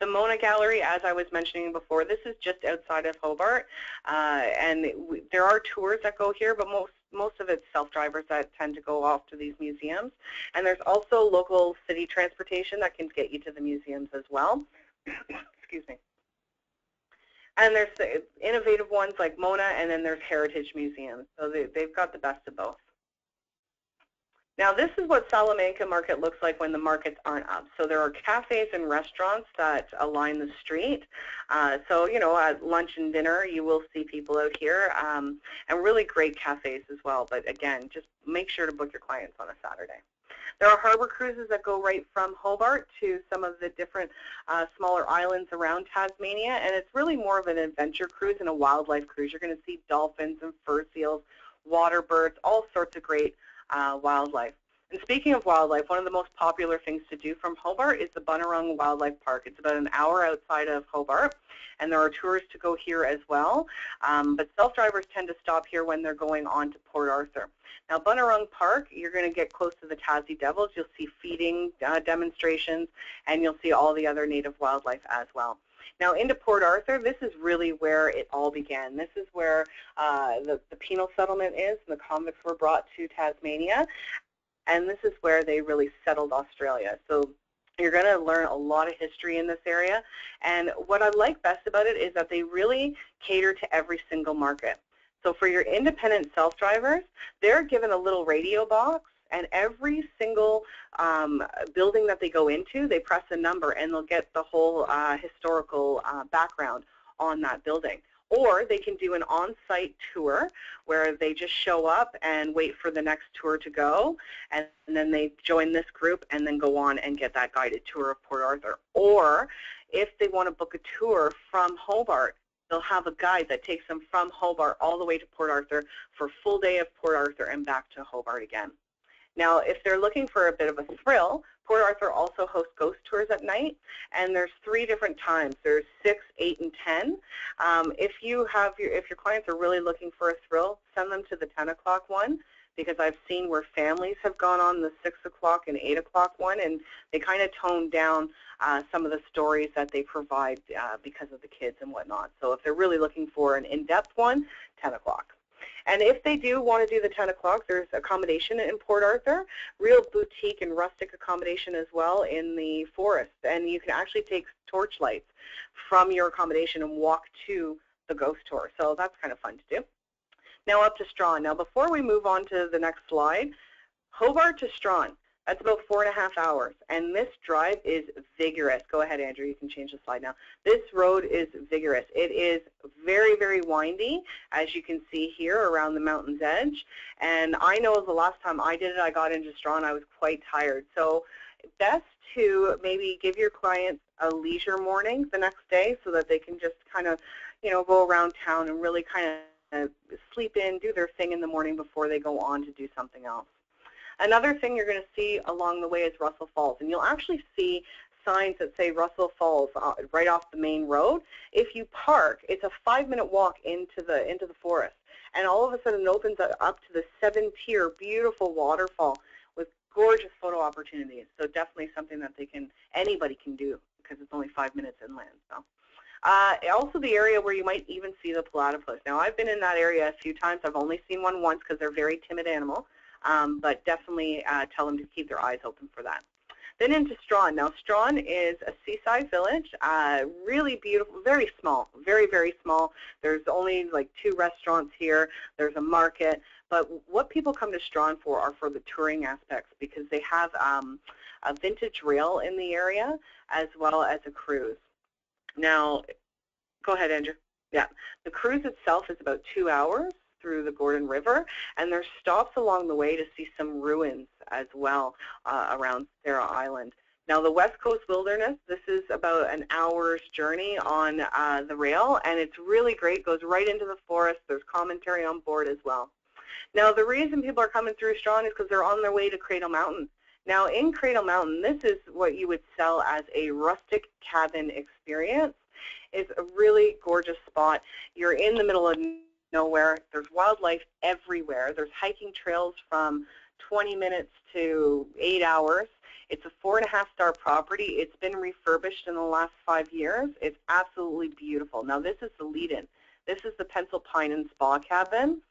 The Mona Gallery, as I was mentioning before, this is just outside of Hobart, and there are tours that go here, but most of it's self-drivers that tend to go off to these museums. And there's also local city transportation that can get you to the museums as well. Excuse me. And there's innovative ones like Mona, and then there's heritage museums. So they've got the best of both. Now this is what Salamanca Market looks like when the markets aren't up. So there are cafes and restaurants that align the street. So, you know, at lunch and dinner, you will see people out here, and really great cafes as well. But again, just make sure to book your clients on a Saturday. There are harbor cruises that go right from Hobart to some of the different smaller islands around Tasmania, and it's really more of an adventure cruise and a wildlife cruise. You're going to see dolphins and fur seals, water birds, all sorts of great wildlife. And speaking of wildlife, one of the most popular things to do from Hobart is the Bunurong Wildlife Park. It's about an hour outside of Hobart, and there are tours to go here as well. But self-drivers tend to stop here when they're going on to Port Arthur. Now, Bunurong Park, you're going to get close to the Tassie Devils. You'll see feeding demonstrations, and you'll see all the other native wildlife as well. Now, into Port Arthur, this is really where it all began. This is where the penal settlement is, and the convicts were brought to Tasmania. And this is where they really settled Australia. So You're going to learn a lot of history in this area, and what I like best about it is that they really cater to every single market. So for your independent self-drivers, they're given a little radio box, and every single building that they go into, they press a number and they'll get the whole historical background on that building. Or they can do an on-site tour where they just show up and wait for the next tour to go, and then they join this group and then go on and get that guided tour of Port Arthur. Or if they want to book a tour from Hobart, they'll have a guide that takes them from Hobart all the way to Port Arthur for a full day of Port Arthur and back to Hobart again. Now, if they're looking for a bit of a thrill, Port Arthur also hosts ghost tours at night, and there's 3 different times. There's 6, 8, and 10. If your clients are really looking for a thrill, send them to the 10 o'clock one, because I've seen where families have gone on the 6 o'clock and 8 o'clock one, and they kind of tone down some of the stories that they provide because of the kids and whatnot. So if they're really looking for an in-depth one, 10 o'clock. And if they do want to do the 10 o'clock, there's accommodation in Port Arthur, real boutique and rustic accommodation as well in the forest. And you can actually take torchlights from your accommodation and walk to the ghost tour. So that's kind of fun to do. Now up to Strawn. Now before we move on to the next slide, Hobart to Strawn. That's about 4.5 hours, and this drive is vigorous. Go ahead, Andrew, you can change the slide now. This road is vigorous. It is very, very windy, as you can see here around the mountain's edge, and I know the last time I did it, I got into Strawn, I was quite tired. So best to maybe give your clients a leisure morning the next day so that they can just kind of, go around town and really kind of sleep in, do their thing in the morning before they go on to do something else. Another thing you're going to see along the way is Russell Falls, and you'll actually see signs that say Russell Falls right off the main road. If you park, it's a 5-minute walk into the forest, and all of a sudden it opens up to the 7-tier beautiful waterfall with gorgeous photo opportunities. So definitely something that anybody can do because it's only 5 minutes inland. So. Also the area where you might even see the platypus. Now I've been in that area a few times. I've only seen one once because they're a very timid animal. But definitely tell them to keep their eyes open for that. Then into Strawn. Now Strawn is a seaside village, really beautiful, very small, very, very small. There's only like 2 restaurants here. There's a market. But what people come to Strawn for are for the touring aspects, because they have a vintage rail in the area as well as a cruise. Now, go ahead, Andrew. Yeah, the cruise itself is about 2 hours through the Gordon River, and there's stops along the way to see some ruins as well around Sarah Island. Now the West Coast Wilderness, this is about an hour's journey on the rail, and it's really great. It goes right into the forest. There's commentary on board as well. Now the reason people are coming through Strawn is because they're on their way to Cradle Mountain. Now in Cradle Mountain, this is what you would sell as a rustic cabin experience. It's a really gorgeous spot. You're in the middle of nowhere. There's wildlife everywhere. There's hiking trails from 20 minutes to 8 hours. It's a 4.5-star property. It's been refurbished in the last 5 years. It's absolutely beautiful. Now this is the lead-in. This is the Pencil Pine and Spa Cabin.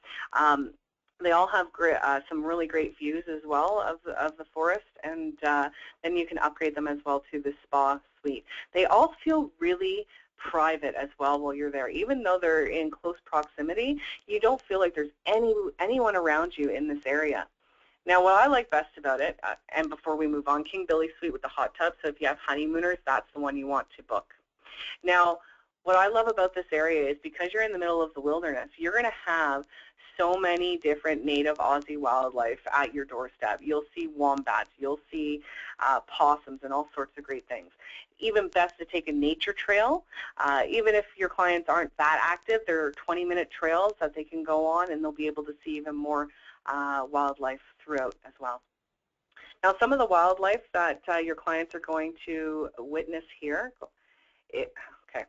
They all have some really great views as well of the forest, and then you can upgrade them as well to the spa suite. They all feel really private as well while you're there. Even though they're in close proximity, you don't feel like there's anyone around you in this area. Now what I like best about it, and before we move on, King Billy Suite with the hot tub, so if you have honeymooners, that's the one you want to book. Now what I love about this area is because you're in the middle of the wilderness, you're going to have so many different native Aussie wildlife at your doorstep. You'll see wombats, you'll see possums and all sorts of great things. Even best to take a nature trail. Even if your clients aren't that active, there are 20-minute trails that they can go on, and they'll be able to see even more wildlife throughout as well. Now some of the wildlife that your clients are going to witness here, okay.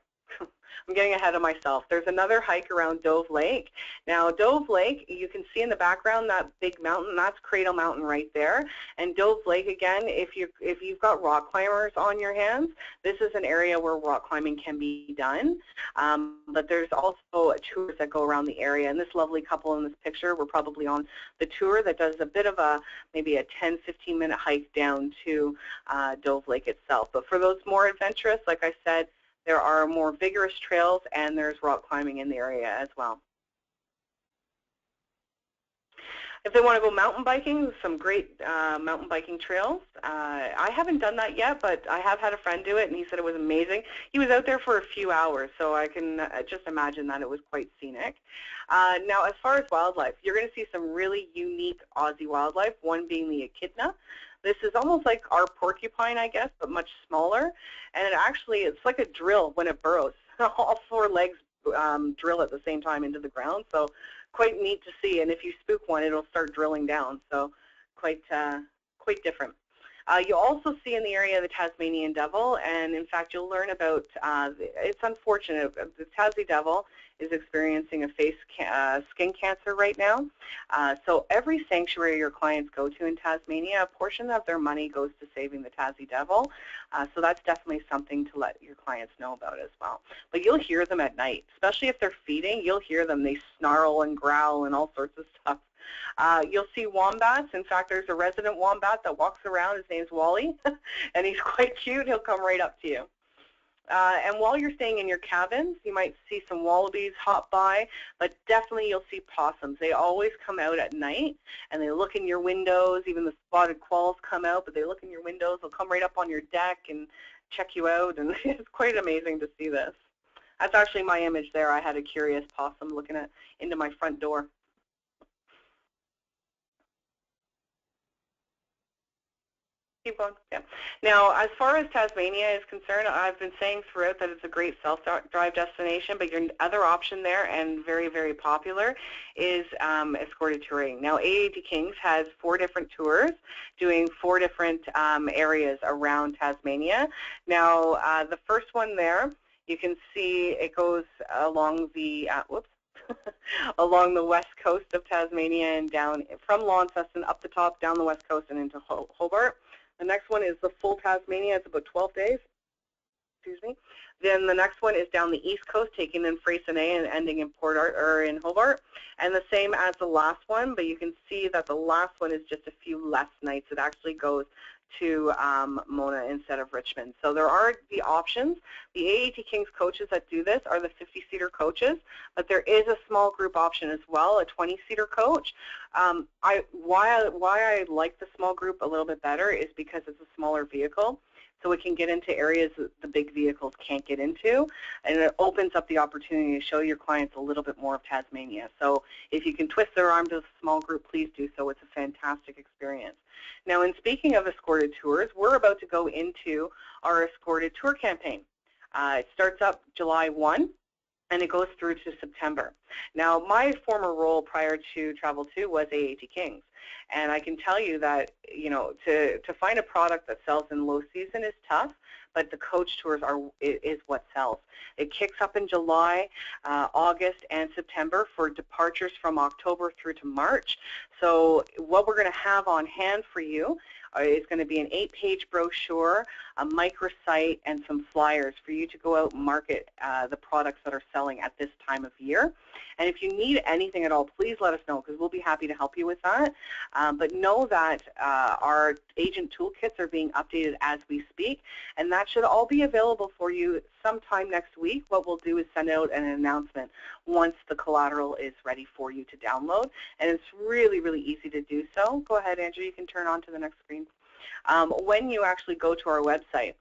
I'm getting ahead of myself. There's another hike around Dove Lake. Now, Dove Lake, you can see in the background that big mountain. That's Cradle Mountain right there. And Dove Lake, again, if you've got rock climbers on your hands, this is an area where rock climbing can be done. But there's also tours that go around the area. And this lovely couple in this picture, we're probably on the tour that does a bit of maybe a 10, 15-minute hike down to Dove Lake itself. But for those more adventurous, like I said, there are more vigorous trails, and there's rock climbing in the area as well. If they want to go mountain biking, some great mountain biking trails. I haven't done that yet, but I have had a friend do it, and he said it was amazing. He was out there for a few hours, so I can just imagine that it was quite scenic. Now, as far as wildlife, you're going to see some really unique Aussie wildlife, one being the echidna. This is almost like our porcupine, I guess, but much smaller. And it's like a drill when it burrows. All four legs drill at the same time into the ground, so quite neat to see. And if you spook one, it'll start drilling down, so quite different. You'll also see in the area the Tasmanian devil, and in fact, you'll learn about, it's unfortunate, the Tassie devil is experiencing a skin cancer right now. So every sanctuary your clients go to in Tasmania, a portion of their money goes to saving the Tassie devil. So that's definitely something to let your clients know about as well. But you'll hear them at night, especially if they're feeding. You'll hear them. They snarl and growl and all sorts of stuff. You'll see wombats. In fact, there's a resident wombat that walks around. His name's Wally, and he's quite cute. He'll come right up to you. And while you're staying in your cabins, you might see some wallabies hop by, but definitely you'll see possums. They always come out at night, and they look in your windows. Even the spotted quolls come out, but they look in your windows. They'll come right up on your deck and check you out, and it's quite amazing to see this. That's actually my image there. I had a curious possum looking into my front door. Keep going. Yeah. Now, as far as Tasmania is concerned, I've been saying throughout that it's a great self-drive destination, but your other option there, and very, very popular, is escorted touring. Now, AAT Kings has 4 different tours doing 4 different areas around Tasmania. Now, the first one there, you can see it goes along the, along the west coast of Tasmania and down from Launceston up the top, down the west coast and into Hobart. The next one is the full Tasmania. It's about 12 days. Excuse me. Then the next one is down the east coast, taking in Freycinet and ending in in Hobart. And the same as the last one, but you can see that the last one is just a few less nights. It actually goes to Mona instead of Richmond. So there are the options. The AAT Kings coaches that do this are the 50-seater coaches, but there is a small group option as well, a 20-seater coach. Why I like the small group a little bit better is because it's a smaller vehicle, so it can get into areas that the big vehicles can't get into, and it opens up the opportunity to show your clients a little bit more of Tasmania. So if you can twist their arm to a small group, please do so. It's a fantastic experience. Now, in speaking of escorted tours, we're about to go into our escorted tour campaign. It starts up July 1, and it goes through to September. Now, my former role prior to Travel 2 was AAT Kings, and I can tell you that, you know, to find a product that sells in low season is tough, but the coach tours is what sells. It kicks up in July, August, and September for departures from October through to March. So what we're going to have on hand for you is going to be an 8-page brochure, a microsite, and some flyers for you to go out and market the products that are selling at this time of year. And if you need anything at all, please let us know, because we'll be happy to help you with that. But know that our agent toolkits are being updated as we speak, and that should all be available for you sometime next week. What we'll do is send out an announcement once the collateral is ready for you to download, and it's really, really easy to do so. Go ahead, Andrew, you can turn on to the next screen. When you actually go to our website,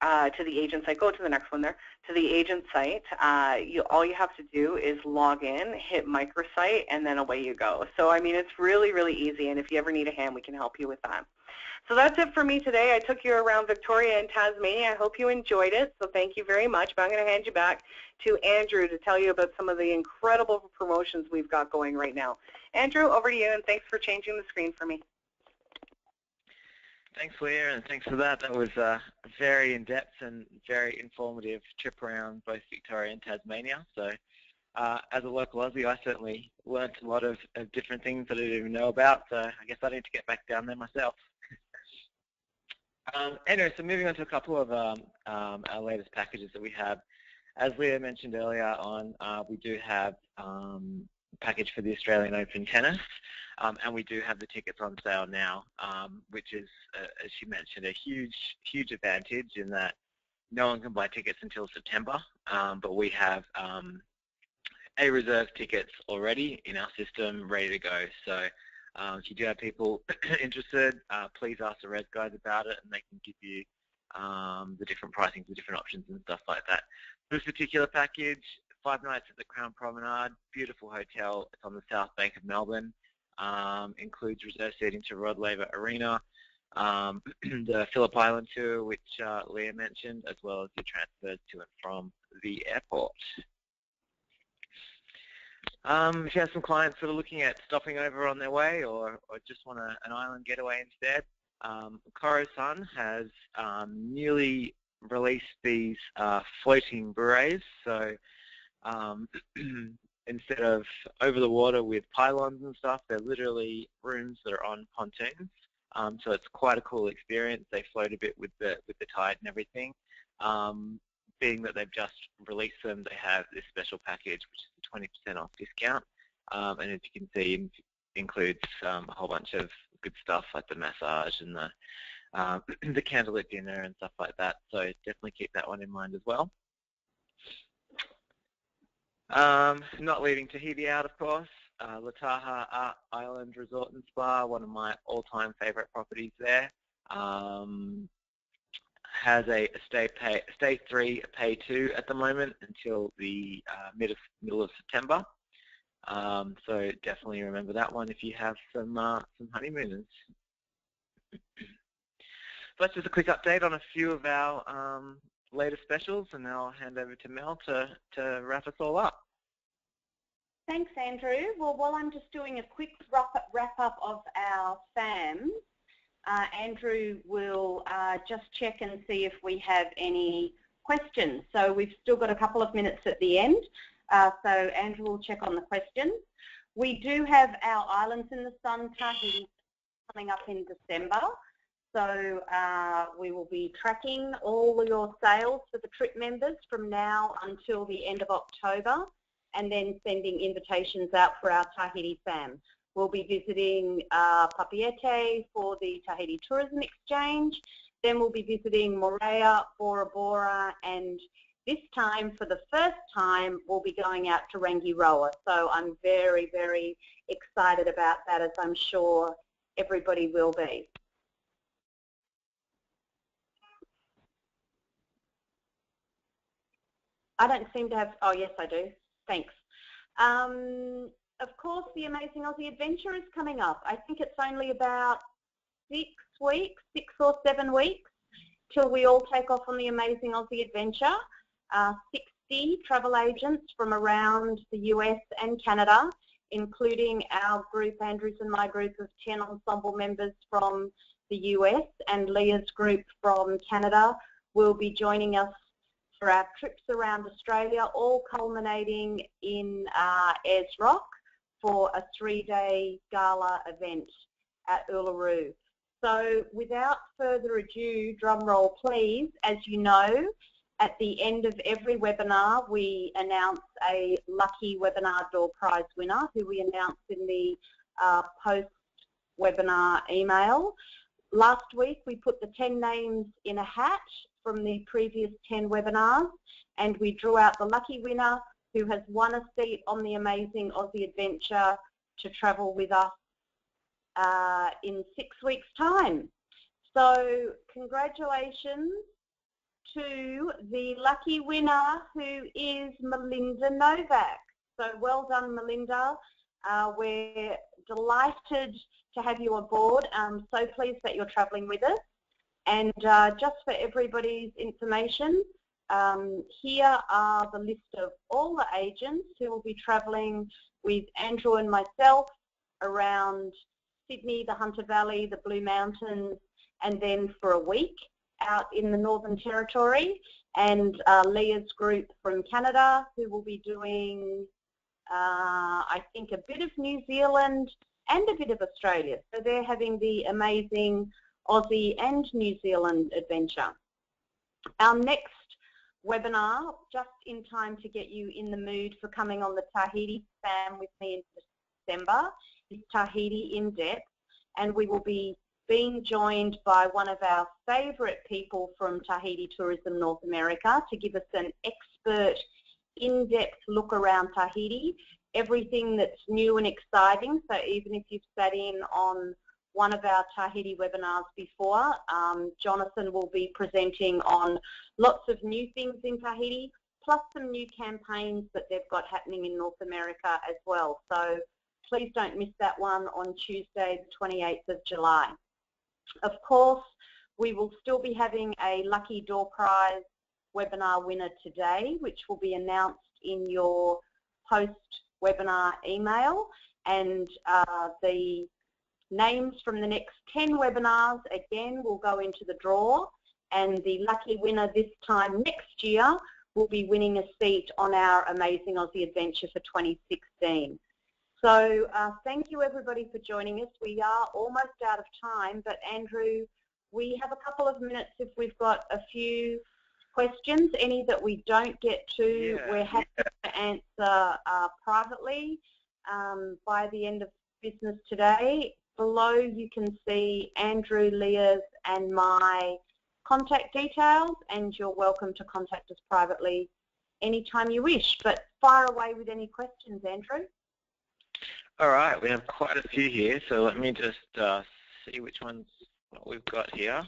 to the agent site, go to the next one there, to the agent site, all you have to do is log in, hit microsite, and then away you go. So, I mean, it's really, really easy, and if you ever need a hand, we can help you with that. So that's it for me today. I took you around Victoria and Tasmania. I hope you enjoyed it, so thank you very much. But I'm going to hand you back to Andrew to tell you about some of the incredible promotions we've got going right now. Andrew, over to you, and thanks for changing the screen for me. Thanks, Leah, and thanks for that. That was a very in-depth and very informative trip around both Victoria and Tasmania. So as a local Aussie, I certainly learnt a lot of different things that I didn't even know about. So I guess I need to get back down there myself. Anyway, so moving on to a couple of our latest packages that we have. As Leah mentioned earlier on, we do have a package for the Australian Open Tennis. And we do have the tickets on sale now, which is, as she mentioned, a huge advantage in that no one can buy tickets until September, but we have reserved tickets already in our system, ready to go. So if you do have people interested, please ask the Res guys about it, and they can give you the different pricing, the different options and stuff like that. This particular package, 5 nights at the Crown Promenade, beautiful hotel. It's on the south bank of Melbourne. Includes reserved seating to Rod Laver Arena, the Phillip Island tour, which Leah mentioned, as well as the transfers to and from the airport. If you have some clients that are looking at stopping over on their way or just want an island getaway instead, Coruscant has newly released these floating berets. So instead of over the water with pylons and stuff, they're literally rooms that are on pontoons. So it's quite a cool experience. They float a bit with the tide and everything. Being that they've just released them, they have this special package, which is a 20% off discount. And as you can see, it includes a whole bunch of good stuff like the massage and the candlelit dinner and stuff like that. So definitely keep that one in mind as well. Not leaving Tahiti out, of course. Lataha Island Resort and Spa, one of my all-time favourite properties there. Has a stay 3, pay 2 at the moment until the middle of September. So definitely remember that one if you have some honeymooners. So that's just a quick update on a few of our latest specials, and then I'll hand over to Mel to wrap us all up. Thanks, Andrew. Well, while I'm just doing a quick wrap-up of our FAMs, Andrew will just check and see if we have any questions. So we've still got a couple of minutes at the end, so Andrew will check on the questions. We do have our Islands in the Sun Tahiti coming up in December. So we will be tracking all of your sales for the trip members from now until the end of October, and then sending invitations out for our Tahiti FAM. We'll be visiting Papeete for the Tahiti Tourism Exchange. Then we'll be visiting Moorea, Bora Bora, and this time, for the first time, we'll be going out to Rangiroa. So I'm very, very excited about that, as I'm sure everybody will be. I don't seem to have, oh yes I do, thanks. Of course, the Amazing Aussie Adventure is coming up. I think it's only about 6 or 7 weeks till we all take off on the Amazing Aussie Adventure. 60 travel agents from around the US and Canada, including our group, Andrew's and my group of 10 ensemble members from the US and Leah's group from Canada, will be joining us for our trips around Australia, all culminating in Ayers Rock for a 3-day gala event at Uluru. So without further ado, drum roll please, as you know, at the end of every webinar we announce a lucky webinar door prize winner who we announce in the post-webinar email. Last week we put the 10 names in a hat from the previous 10 webinars, and we drew out the lucky winner who has won a seat on the Amazing Aussie Adventure to travel with us in 6 weeks' time. So congratulations to the lucky winner, who is Melinda Novak. So well done, Melinda. We're delighted to have you aboard. I'm so pleased that you're travelling with us. And just for everybody's information, here are the list of all the agents who will be travelling with Andrew and myself around Sydney, the Hunter Valley, the Blue Mountains, and then for a week out in the Northern Territory, and Leah's group from Canada, who will be doing, I think, a bit of New Zealand and a bit of Australia. So they're having the amazing Aussie and New Zealand adventure. Our next webinar, just in time to get you in the mood for coming on the Tahiti Spam with me in December, is Tahiti in Depth, and we will be being joined by one of our favourite people from Tahiti Tourism North America to give us an expert, in-depth look around Tahiti, everything that's new and exciting. So even if you've sat in on one of our Tahiti webinars before, Jonathan will be presenting on lots of new things in Tahiti, plus some new campaigns that they've got happening in North America as well. So please don't miss that one on Tuesday, the 28th of July. Of course, we will still be having a Lucky Door Prize webinar winner today, which will be announced in your post-webinar email, and the names from the next 10 webinars again will go into the draw, and the lucky winner this time next year will be winning a seat on our Amazing Aussie Adventure for 2016. So thank you everybody for joining us. We are almost out of time, but Andrew, we have a couple of minutes if we've got a few questions. Any that we don't get to, we're happy to answer privately by the end of business today. Below you can see Andrew, Leah's and my contact details, and you're welcome to contact us privately anytime you wish. But fire away with any questions, Andrew. All right, we have quite a few here, so let me just see which ones we've got here.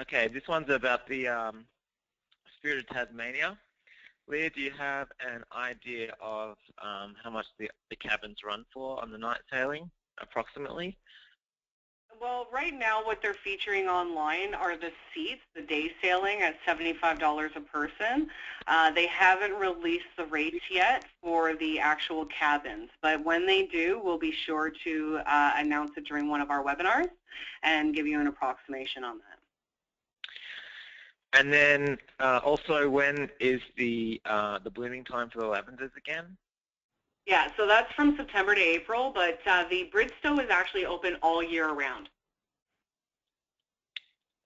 Okay, this one's about the Spirit of Tasmania. Leah, do you have an idea of how much the cabins run for on the night sailing, approximately? Well, right now what they're featuring online are the seats, the day sailing at $75 a person. They haven't released the rates yet for the actual cabins, but when they do, we'll be sure to announce it during one of our webinars and give you an approximation on that. And then also, when is the blooming time for the lavenders again? Yeah, so that's from September to April, but the Bridgestow is actually open all year round.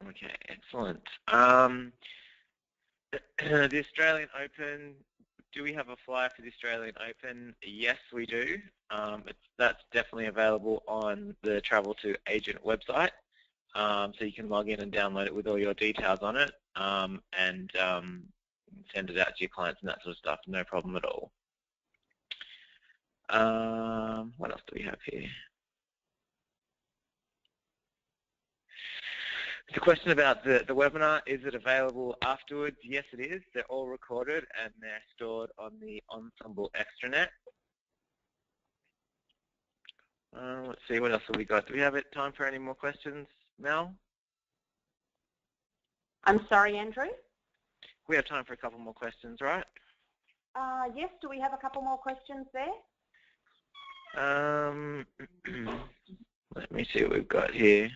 Okay, excellent. The Australian Open, do we have a flyer for the Australian Open? Yes, we do. That's definitely available on the Travel to Agent website. So you can log in and download it with all your details on it, and send it out to your clients and that sort of stuff. No problem at all. What else do we have here? The question about the webinar, is it available afterwards? Yes, it is. They're all recorded and they're stored on the Ensemble extranet. Let's see, what else have we got? Do we have time for any more questions, Mel? I'm sorry, Andrew? We have time for a couple more questions, right? Yes, do we have a couple more questions there? Let me see what we've got here.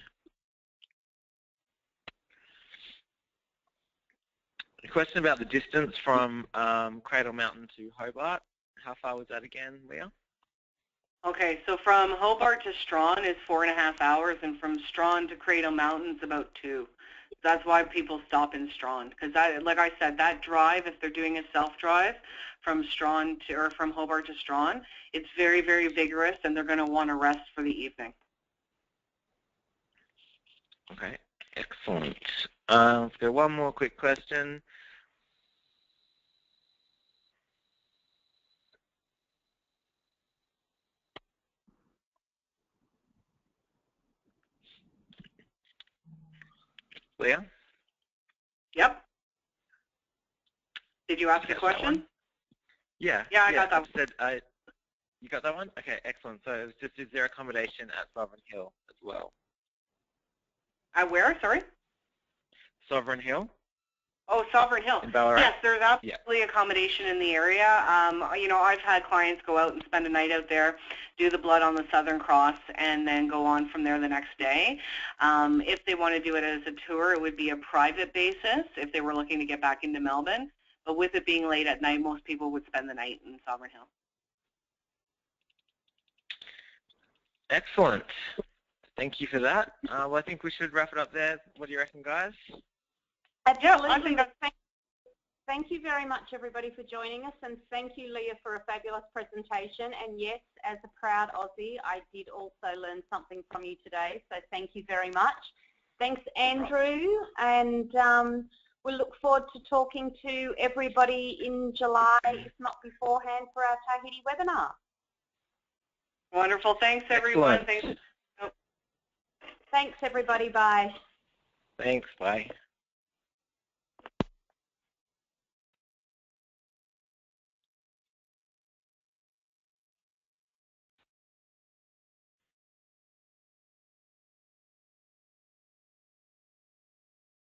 A question about the distance from Cradle Mountain to Hobart. How far was that again, Leah? Okay, so from Hobart to Strawn is 4.5 hours, and from Strawn to Cradle Mountain is about 2. That's why people stop in Strawn, because like I said, that drive, if they're doing a self-drive from Strawn to, or from Hobart to Strawn, it's very, very vigorous, and they're going to want to rest for the evening. Okay, excellent. Let's go one more quick question. Leah? Yep. Did you ask a question? Yeah. Yeah, I got that one. You got that one? Okay, excellent. So it was just, is there accommodation at Sovereign Hill as well? At where, sorry? Sovereign Hill. Oh, Sovereign Hill. In Ballarat? Yes, there's absolutely accommodation in the area. You know, I've had clients go out and spend a night out there, do the blood on the Southern Cross, and then go on from there the next day. If they want to do it as a tour, it would be a private basis if they were looking to get back into Melbourne. But with it being late at night, most people would spend the night in Sovereign Hill. Excellent. Thank you for that. Well, I think we should wrap it up there. What do you reckon, guys? Absolutely. Thank you very much, everybody, for joining us, and thank you, Leah, for a fabulous presentation. And yes, as a proud Aussie, I did also learn something from you today, so thank you very much. Thanks, Andrew, and we'll look forward to talking to everybody in July, if not beforehand, for our Tahiti webinar. Wonderful. Thanks, everyone. Excellent. Thanks. Thanks, everybody. Bye. Thanks. Bye.